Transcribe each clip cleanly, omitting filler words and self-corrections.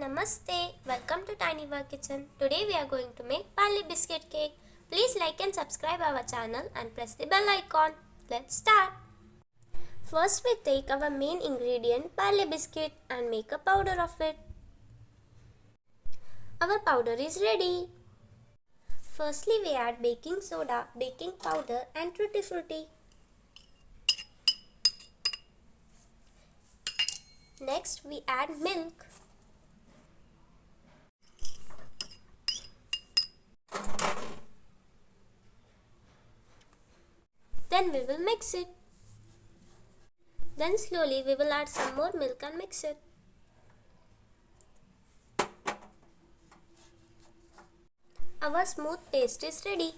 Namaste. Welcome to Tiny Work Kitchen. Today we are going to make Parle biscuit cake. Please like and subscribe our channel and press the bell icon. Let's start. First we take our main ingredient Parle biscuit and make a powder of it. Our powder is ready. Firstly we add baking soda, baking powder and tutti frutti. Next we add milk. Then we will mix it. Then slowly we will add some more milk and mix it. Our smooth paste is ready.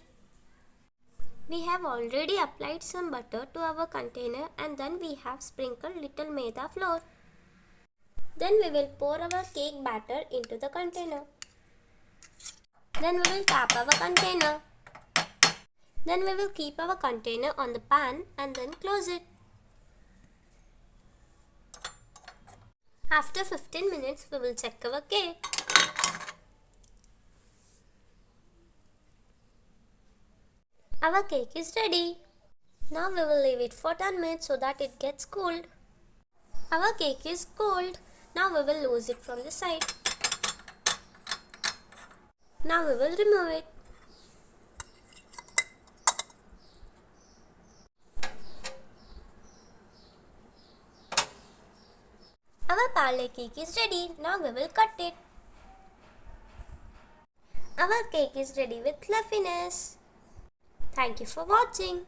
We have already applied some butter to our container and then we have sprinkled little maida flour. Then we will pour our cake batter into the container. Then we will tap our container. Then we will keep our container on the pan and then close it. After 15 minutes we will check our cake. Our cake is ready. Now we will leave it for 10 minutes so that it gets cooled. Our cake is cold. Now we will loose it from the side. Now we will remove it. Our parle cake is ready. Now we will cut it. Our cake is ready with fluffiness. Thank you for watching.